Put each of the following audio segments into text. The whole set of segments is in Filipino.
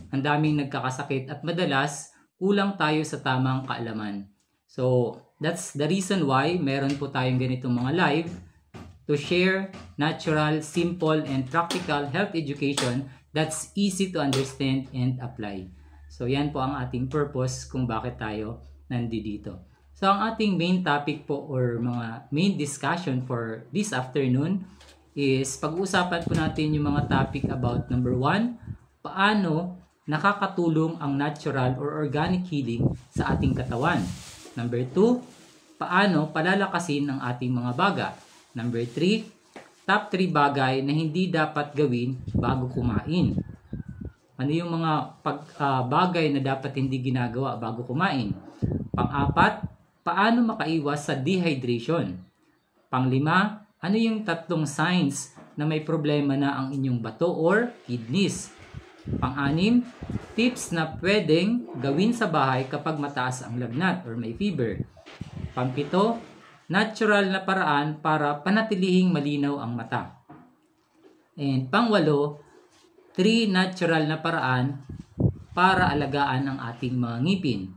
ang daming nagkakasakit at madalas kulang tayo sa tamang kaalaman. So, that's the reason why meron po tayong ganitong mga live to share natural, simple, and practical health education that's easy to understand and apply. So, yan po ang ating purpose kung bakit tayo nandito. So, ang ating main topic po or mga main discussion for this afternoon is pag-uusapan po natin yung mga topic about number 1, paano nakakatulong ang natural or organic healing sa ating katawan. Number 2, paano palalakasin ang ating mga baga. Number 3, top 3 bagay na hindi dapat gawin bago kumain. Ano yung mga bagay na dapat hindi ginagawa bago kumain? Pang-4, paano makaiwas sa dehydration? Pang-5, ano yung 3 signs na may problema na ang inyong bato or kidneys? Pang-6, tips na pwedeng gawin sa bahay kapag mataas ang lagnat or may fever. Pang-7, natural na paraan para panatilihing malinaw ang mata. And pang-8, 3 natural na paraan para alagaan ang ating mga ngipin.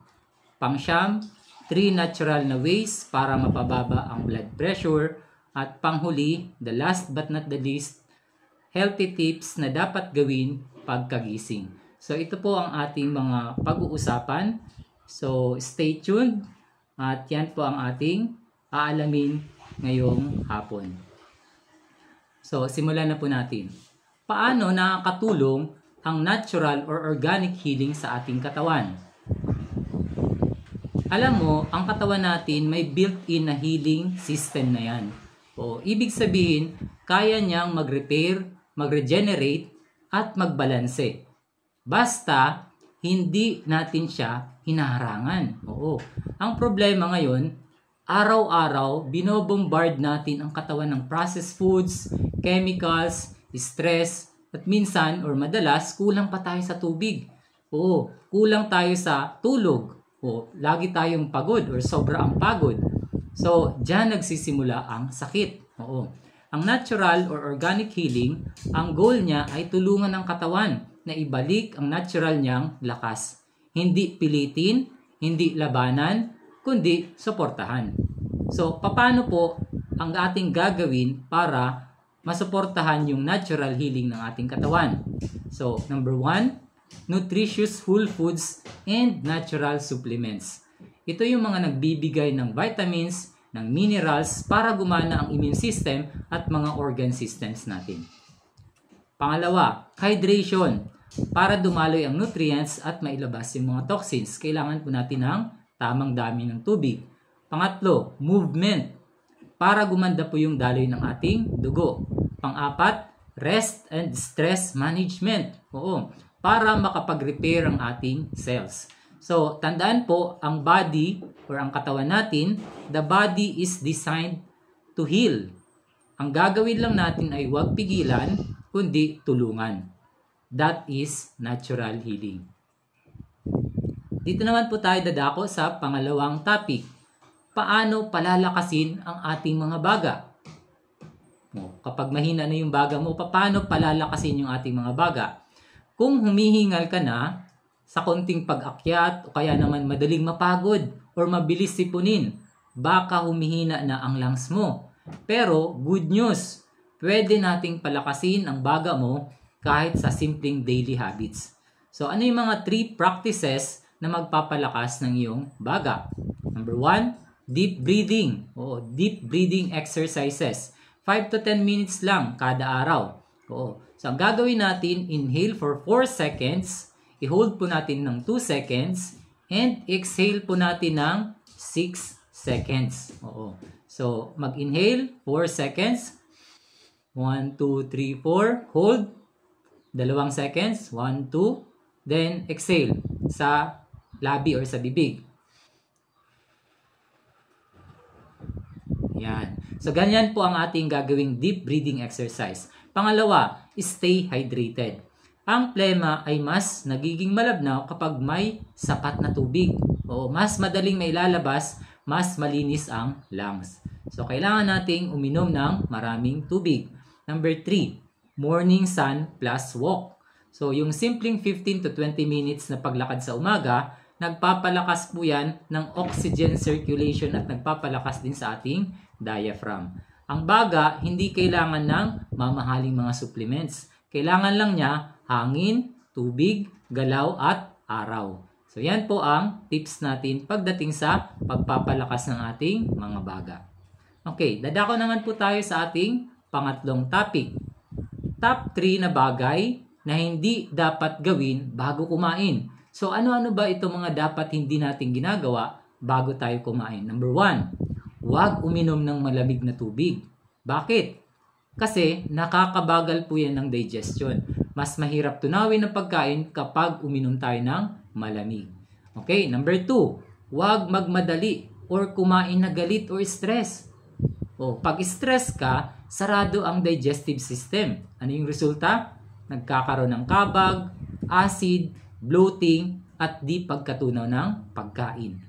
Pang-9, 3 natural na ways para mapababa ang blood pressure. At panghuli, the last but not the least, healthy tips na dapat gawin pagkagising. So ito po ang ating mga pag-uusapan. So stay tuned at yan po ang ating aalamin ngayong hapon. So simulan na po natin. Paano nakakatulong ang natural or organic healing sa ating katawan? Alam mo, ang katawan natin may built-in na healing system na yan. O ibig sabihin, kaya niyang mag-repair, mag-regenerate, at magbalanse. Basta, hindi natin siya hinaharangan. Oo. Ang problema ngayon, araw-araw, binobombard natin ang katawan ng processed foods, chemicals, stress, at minsan or madalas, kulang pa tayo sa tubig. Oo. Kulang tayo sa tulog. O lagi tayong pagod or sobra ang pagod. So, diyan nagsisimula ang sakit. Oo. Ang natural or organic healing, ang goal niya ay tulungan ang katawan na ibalik ang natural niyang lakas. Hindi pilitin, hindi labanan, kundi suportahan. So, paano po ang ating gagawin para masuportahan yung natural healing ng ating katawan? So, number 1, nutritious whole foods and natural supplements. Ito yung mga nagbibigay ng vitamins, ng minerals para gumana ang immune system at mga organ systems natin. Pangalawa, hydration. Para dumaloy ang nutrients at mailabas yung mga toxins, kailangan po natin ng tamang dami ng tubig. Pangatlo, movement. Para gumanda po yung daloy ng ating dugo. Pang-apat, rest and stress management. Oo, para makapag-repair ang ating cells. So, tandaan po, ang body or ang katawan natin, the body is designed to heal. Ang gagawin lang natin ay huwag pigilan, kundi tulungan. That is natural healing. Dito naman po tayo dadako sa pangalawang topic. Paano palalakasin ang ating mga baga? Kapag mahina na yung baga mo, paano palalakasin yung ating mga baga? Kung humihingal ka na sa konting pag-akyat o kaya naman madaling mapagod or mabilis sipunin, baka humihina na ang lungs mo. Pero good news, pwede nating palakasin ang baga mo kahit sa simpleng daily habits. So ano yung mga 3 practices na magpapalakas ng iyong baga? Number 1, deep breathing. Deep breathing exercises. 5 to 10 minutes lang kada araw. So ang gagawin natin, inhale for 4 seconds, i-hold po natin ng 2 seconds, and exhale po natin ng 6 seconds. So, mag-inhale, 4 seconds. 1, 2, 3, 4. Hold. 2 seconds. 1, 2. Then, exhale sa labi or sa bibig. Yan. So, ganyan po ang ating gagawing deep breathing exercise. Pangalawa, stay hydrated. Ang plema ay mas nagiging malabnaw kapag may sapat na tubig. Mas madaling mailalabas, mas malinis ang lungs. So, kailangan nating uminom ng maraming tubig. Number 3, morning sun plus walk. So, yung simpleng 15 to 20 minutes na paglakad sa umaga, nagpapalakas po yan ng oxygen circulation at nagpapalakas din sa ating diaphragm. Ang baga, hindi kailangan ng mamahaling mga supplements. Kailangan lang niya hangin, tubig, galaw at araw. So, yan po ang tips natin pagdating sa pagpapalakas ng ating mga baga. Okay, dadako naman po tayo sa ating pangatlong topic. Top 3 na bagay na hindi dapat gawin bago kumain. So, ano-ano ba itong mga dapat hindi natin ginagawa bago tayo kumain? Number 1, huwag uminom ng malamig na tubig. Bakit? Kasi nakakabagal po yan ng digestion. Mas mahirap tunawin ang pagkain kapag uminom tayo ng malamig. Okay, number 2, huwag magmadali or kumain na galit or stress. Pag stress ka, sarado ang digestive system. Ano yung resulta? Nagkakaroon ng kabag, acid, bloating, at di pagkatunaw ng pagkain.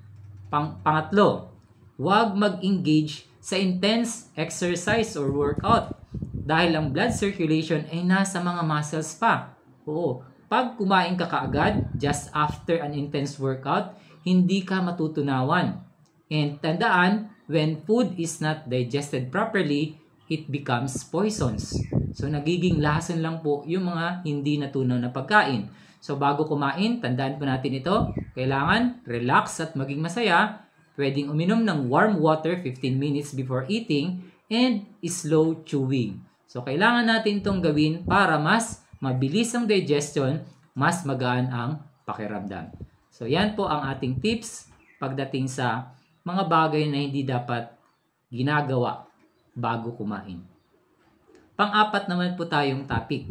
Pangatlo, huwag mag-engage sa intense exercise or workout dahil ang blood circulation ay nasa mga muscles pa. Pag kumain ka kaagad, just after an intense workout, hindi ka matutunawan. And tandaan, when food is not digested properly, it becomes poisons. So, nagiging lason lang po yung mga hindi natunaw na pagkain. So, bago kumain, tandaan po natin ito. Kailangan relax at maging masaya. Pwedeng uminom ng warm water 15 minutes before eating and slow chewing. So, kailangan natin itong gawin para mas mabilis ang digestion, mas magaan ang pakiramdam. So, yan po ang ating tips pagdating sa mga bagay na hindi dapat ginagawa bago kumain. Pang-apat naman po tayong topic.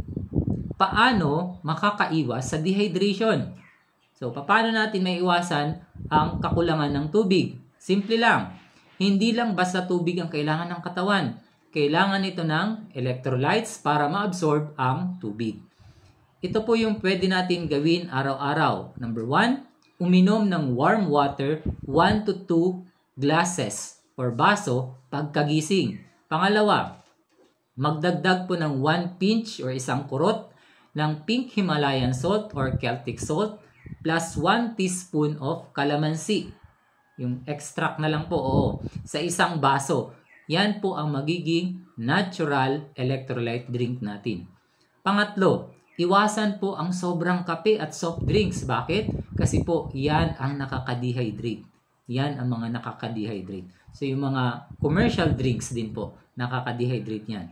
Paano makakaiwas sa dehydration? So, paano natin maiwasan ang kakulangan ng tubig? Simple lang. Hindi lang basta tubig ang kailangan ng katawan. Kailangan ito ng electrolytes para ma-absorb ang tubig. Ito po yung pwede natin gawin araw-araw. Number 1, uminom ng warm water 1 to 2 glasses or baso pagkagising. Pangalawa, magdagdag po ng 1 pinch or isang kurot ng pink Himalayan salt or Celtic salt plus 1 teaspoon of calamansi. Yung extract na lang po, sa isang baso. Yan po ang magiging natural electrolyte drink natin. Pangatlo, iwasan po ang sobrang kape at soft drinks. Bakit? Kasi po, yan ang nakaka-dehydrate. Yan ang mga nakaka-dehydrate. So, yung mga commercial drinks din po, nakaka-dehydrate yan.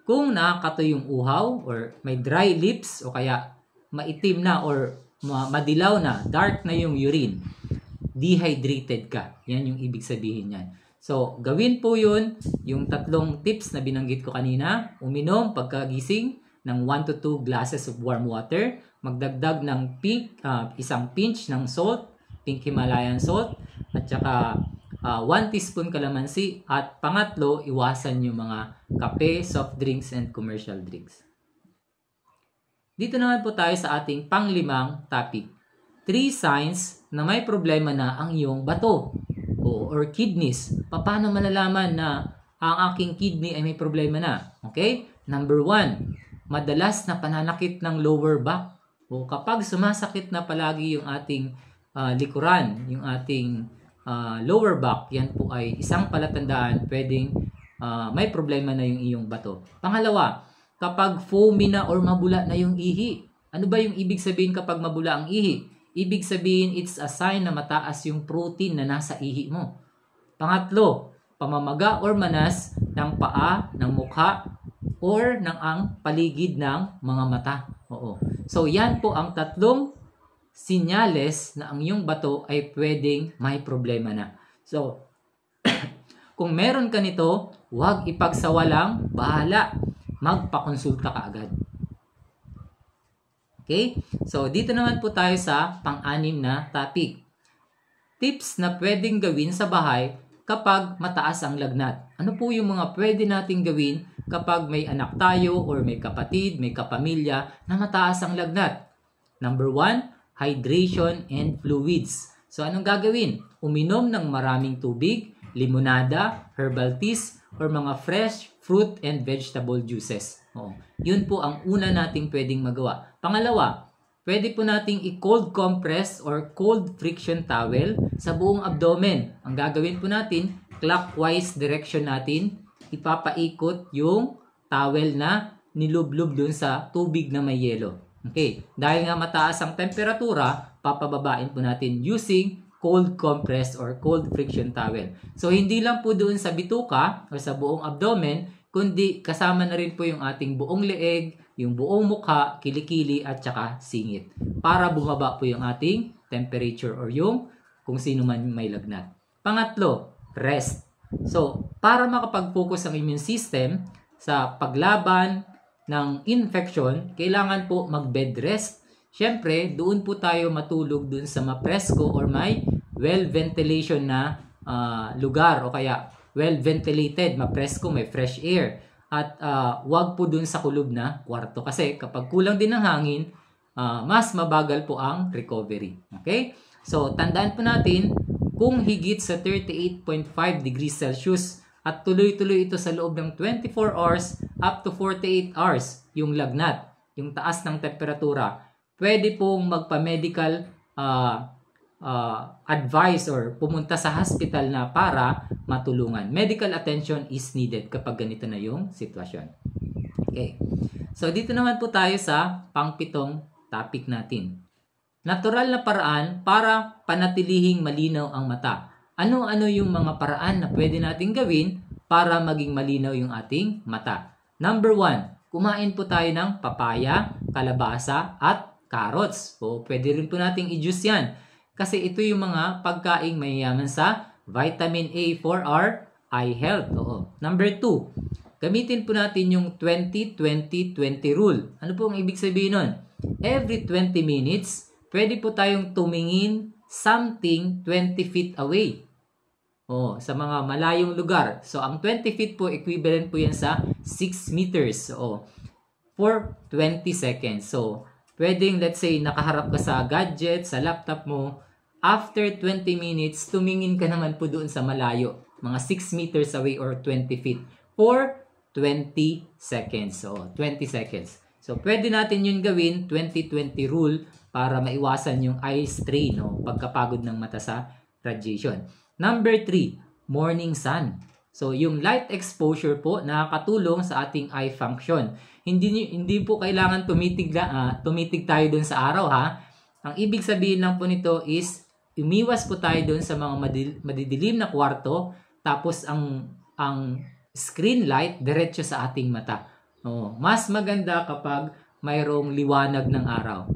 Kung nakakato yung uhaw or may dry lips o kaya maitim na or madilaw na, dark na yung urine, dehydrated ka. Yan yung ibig sabihin yan. So, gawin po yun, yung tatlong tips na binanggit ko kanina. Uminom pagkagising ng 1 to 2 glasses of warm water. Magdagdag ng isang pinch ng salt, pink Himalayan salt, at saka 1 teaspoon calamansi. At pangatlo, iwasan yung mga kape, soft drinks, and commercial drinks. Dito naman po tayo sa ating panglimang topic. 3 signs na may problema na ang iyong bato or kidneys. Paano malalaman na ang aking kidney ay may problema na? Okay? Number 1, madalas na pananakit ng lower back. Kapag sumasakit na palagi yung ating likuran, yung ating lower back, yan po ay isang palatandaan pwedeng may problema na yung iyong bato. Pangalawa, kapag foamy na or mabula na yung ihi. Ano ba yung ibig sabihin kapag mabula ang ihi? Ibig sabihin, it's a sign na mataas yung protein na nasa ihi mo. Pangatlo, pamamaga or manas ng paa, ng mukha, or ng ang paligid ng mga mata. So, yan po ang tatlong sinyales na ang iyong bato ay pwedeng may problema na. So, kung meron ka nito, huwag ipagsawalang bahala. Magpakonsulta ka agad. Okay? So, dito naman po tayo sa pang-anim na topic. Tips na pwedeng gawin sa bahay kapag mataas ang lagnat. Ano po yung mga pwede nating gawin kapag may anak tayo or may kapatid, may kapamilya na mataas ang lagnat? Number 1, hydration and fluids. So, anong gagawin? Uminom ng maraming tubig, limonada, herbal teas, or mga fresh fruit and vegetable juices. Yun po ang una nating pwedeng magawa. Pangalawa, pwede po nating i-cold compress or cold friction towel sa buong abdomen. Ang gagawin po natin, clockwise direction natin, ipapaikot yung towel na nilublob dun sa tubig na may yelo. Okay, dahil nga mataas ang temperatura, papababain po natin using cold compress or cold friction towel. So, hindi lang po doon sa bituka o sa buong abdomen, kundi kasama na rin po yung ating buong leeg, yung buong mukha, kilikili at saka singit. Para bumaba po yung ating temperature or yung kung sino man may lagnat. Pangatlo, rest. So, para makapag-focus ang immune system sa paglaban ng infection, kailangan po mag-bed rest. Siyempre, doon po tayo matulog doon sa mapresko or may well-ventilation na lugar o kaya well-ventilated, mapresko, may fresh air. At wag po doon sa kulob na kwarto kasi kapag kulang din ng hangin, mas mabagal po ang recovery. Okay? So, tandaan po natin, kung higit sa 38.5 degrees Celsius at tuloy-tuloy ito sa loob ng 24 hours up to 48 hours, yung lagnat, yung taas ng temperatura, pwede pong magpa-medical advice or pumunta sa hospital na para matulungan. Medical attention is needed kapag ganito na yung sitwasyon. Okay. So, dito naman po tayo sa pang-pitong topic natin. Natural na paraan para panatilihing malinaw ang mata. Ano-ano yung mga paraan na pwede nating gawin para maging malinaw yung ating mata? Number 1, kumain po tayo ng papaya, kalabasa, at carrots. O pwede rin po nating i-juice yan. Kasi ito yung mga pagkaing mayayaman sa vitamin A for our eye health. Number 2, gamitin po natin yung 20-20-20 rule. Ano po ang ibig sabihin nun? Every 20 minutes, pwede po tayong tumingin something 20 feet away. Sa mga malayong lugar. So, ang 20 feet po, equivalent po yan sa 6 meters. For 20 seconds. So, pwedeng, let's say, nakaharap ka sa gadget, sa laptop mo. After 20 minutes, tumingin ka naman po doon sa malayo. Mga 6 meters away or 20 feet. For 20 seconds. So, 20 seconds. So, pwede natin yun gawin, 20-20 rule, para maiwasan yung eye strain, pagkapagod ng mata sa radiation. Number 3, morning sun. So, yung light exposure po nakakatulong sa ating eye function. Hindi po kailangan tumitig tayo dun sa araw, ha. Ang ibig sabihin lang po nito is umiwas po tayo dun sa mga madidilim na kwarto, tapos ang screen light diretso sa ating mata. Mas maganda kapag mayroong liwanag ng araw.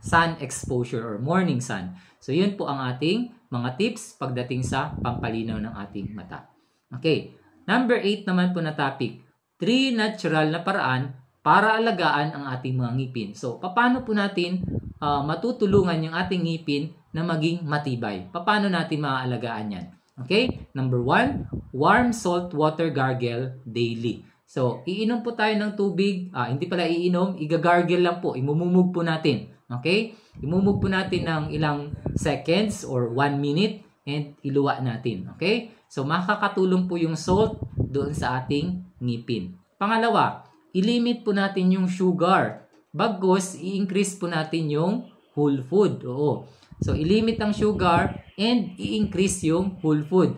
Sun exposure or morning sun. So, yun po ang ating mga tips pagdating sa pampalinaw ng ating mata. Okay. Number 8 naman po na topic. 3 natural na paraan para alagaan ang ating mga ngipin. So, paano po natin matutulungan yung ating ngipin na maging matibay? Paano natin maaalagaan yan? Okay. Number 1, warm salt water gargle daily. So, iinom po tayo ng tubig. Hindi pala iinom, igagargle lang po. Imumumog po natin. Okay? Imumog po natin ng ilang seconds or 1 minute and iluwa natin. Okay? So, makakatulong po yung salt doon sa ating ngipin. Pangalawa, ilimit po natin yung sugar. Bagkus, i-increase po natin yung whole food. So, ilimit ang sugar and i-increase yung whole food.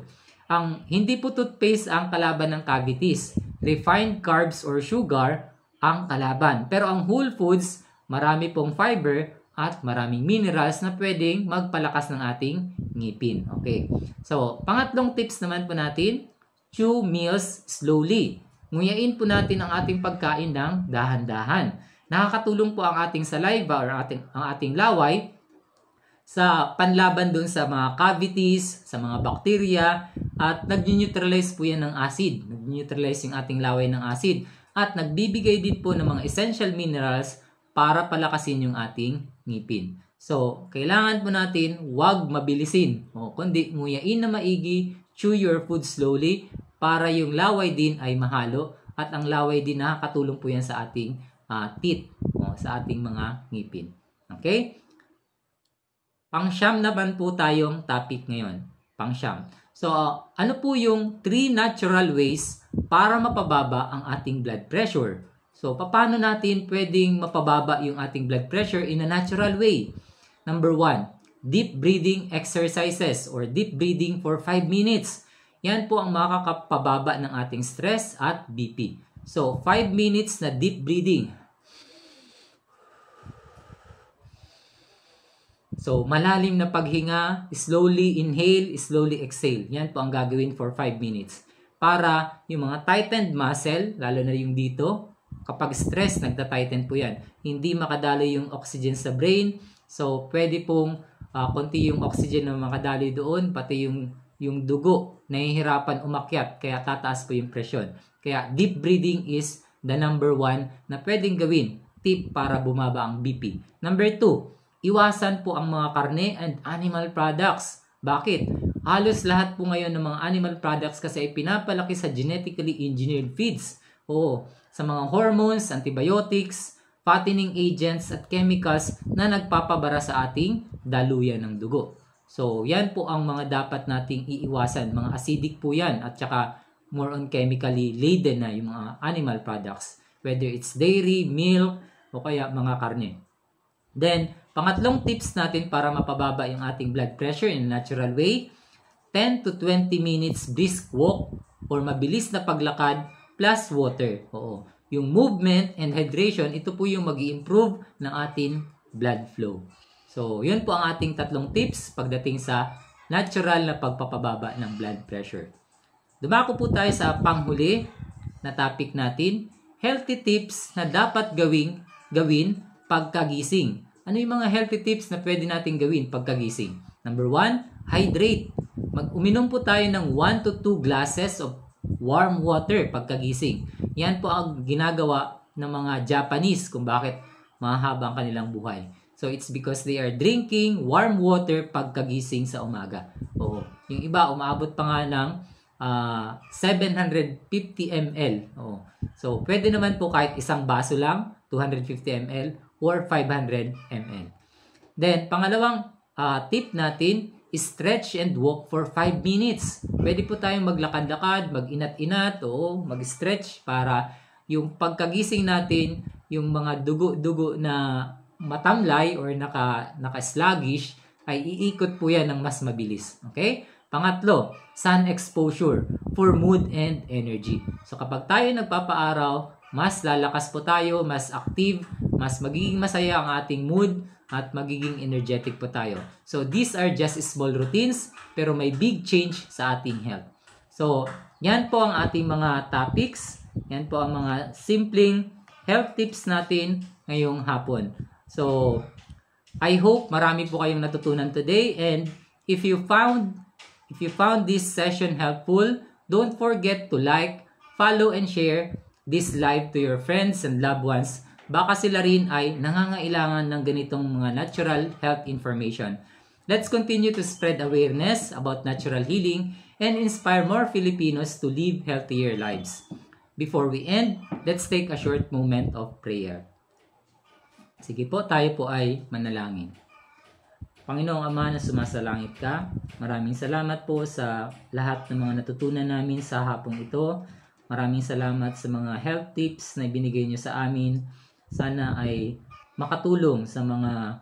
Hindi po toothpaste ang kalaban ng cavities. Refined carbs or sugar ang kalaban. Pero ang whole foods, marami pong fiber at maraming minerals na pwedeng magpalakas ng ating ngipin. Okay. So, pangatlong tips naman po natin, chew meals slowly. Nguyain po natin ang ating pagkain ng dahan-dahan. Nakakatulong po ang ating saliva or ang ating laway sa panlaban dun sa mga cavities, sa mga bacteria, at nag-neutralize po yan ng acid. Nag-neutralize yung ating laway ng acid. At nagbibigay din po ng mga essential minerals para palakasin yung ating ngipin. So, kailangan po natin wag mabilisin. Kundi nguyain na maigi, chew your food slowly para yung laway din ay mahalo at ang laway din nakakatulong po yan sa ating teeth, sa ating mga ngipin. Okay? Pang-siyam naman po tayong topic ngayon. Pang-siyam. So, ano po yung 3 natural ways para mapababa ang ating blood pressure? So, paano natin pwedeng mapababa yung ating blood pressure in a natural way? Number 1, deep breathing exercises or deep breathing for 5 minutes. Yan po ang makakapababa ng ating stress at BP. So, 5 minutes na deep breathing. So, malalim na paghinga, slowly inhale, slowly exhale. Yan po ang gagawin for 5 minutes. Para yung mga tightened muscle, lalo na yung dito, kapag stress, nagta-tighten po yan. Hindi makadaloy yung oxygen sa brain. So, pwede pong konti yung oxygen na makadaloy doon, pati yung dugo, nahihirapan umakyat, kaya tataas po yung presyon. Kaya deep breathing is the number 1 na pwedeng gawin, tip para bumaba ang BP. Number 2, iwasan po ang mga karne and animal products. Bakit? Halos lahat po ngayon ng mga animal products kasi ay pinapalaki sa genetically engineered feeds. Oo, sa mga hormones, antibiotics, fattening agents at chemicals na nagpapabara sa ating daluyan ng dugo. So, yan po ang mga dapat nating iiwasan. Mga acidic po yan at saka more on chemically laden na yung mga animal products. Whether it's dairy, milk, o kaya mga karne. Then, pangatlong tips natin para mapababa yung ating blood pressure in a natural way, 10 to 20 minutes brisk walk or mabilis na paglakad plus water. Oo. Yung movement and hydration, ito po yung mag-i-improve ng ating blood flow. So, yun po ang ating tatlong tips pagdating sa natural na pagpapababa ng blood pressure. Dumako po tayo sa panghuli na topic natin, healthy tips na dapat gawin pagkagising. Ano yung mga healthy tips na pwede natin gawin pagkagising? Number 1, hydrate. Uminom po tayo ng 1 to 2 glasses of warm water pagkagising. Yan po ang ginagawa ng mga Japanese kung bakit mahaba ang kanilang buhay. So, it's because they are drinking warm water pagkagising sa umaga. Oo. Yung iba, umaabot pa nga ng 750 ml. Oo. So, pwede naman po kahit isang baso lang, 250 ml or 500 ml. Then, pangalawang tip natin is stretch and walk for 5 minutes. Pwede po tayong maglakad-lakad, mag-inat-inat, o mag-stretch para yung pagkagising natin, yung mga dugo-dugo na matamlay or naka-sluggish, ay iikot po yan ng mas mabilis. Okay? Pangatlo, sun exposure for mood and energy. So kapag tayo nagpapaaraw, mas lalakas po tayo, mas active, mas magiging masaya ang ating mood, at magiging energetic po tayo. So these are just small routines, pero may big change sa ating health. So yan po ang ating mga topics. Yan po ang mga simpleng health tips natin ngayong hapon. So I hope marami po kayong natutunan today, and if you found this session helpful, don't forget to like, follow, and share this live to your friends and loved ones. Baka sila rin ay nangangailangan ng ganitong mga natural health information. Let's continue to spread awareness about natural healing and inspire more Filipinos to live healthier lives. Before we end, let's take a short moment of prayer. Sige po, tayo po ay manalangin. Panginoong Ama na sumasalangit ka, maraming salamat po sa lahat ng mga natutunan namin sa hapong ito. Maraming salamat sa mga health tips na ibinigay niyo sa amin. Sana ay makatulong sa mga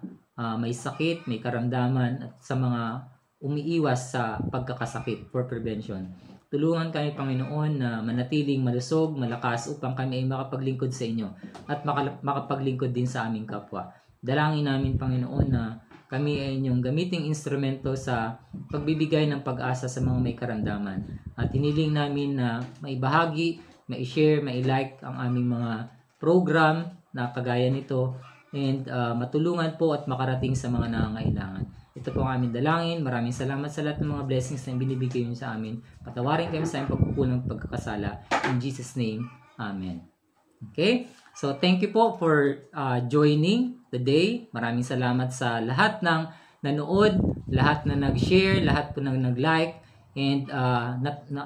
may sakit, may karamdaman, at sa mga umiiwas sa pagkakasakit for prevention. Tulungan kami, Panginoon, na manatiling malusog, malakas upang kami ay makapaglingkod sa inyo at makapaglingkod din sa aming kapwa. Dalangin namin, Panginoon, na kami ay inyong gamiting instrumento sa pagbibigay ng pag-asa sa mga may karamdaman. At hiniling namin na maibahagi, mai-share, mai-like ang aming mga program na kagaya nito, and matulungan po at makarating sa mga nangangailangan. Ito po ang aming dalangin. Maraming salamat sa lahat ng mga blessings na binibigay niyo sa amin. Patawarin kami sa aming pagkukulang pagkakasala. In Jesus' name, Amen. Okay? So, thank you po for joining today. Maraming salamat sa lahat ng nanood, lahat na nag-share, lahat po ng nag-like, and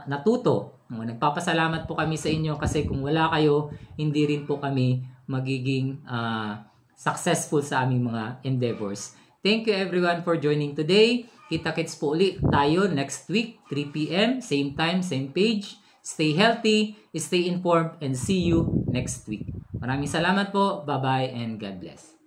natuto. Nagpapasalamat po kami sa inyo kasi kung wala kayo, hindi rin po kami magiging successful sa aming mga endeavors. Thank you everyone for joining today. Kita-kits po ulit tayo next week, 3 p.m. Same time, same page. Stay healthy, stay informed, and see you next week. Maraming salamat po. Bye-bye and God bless.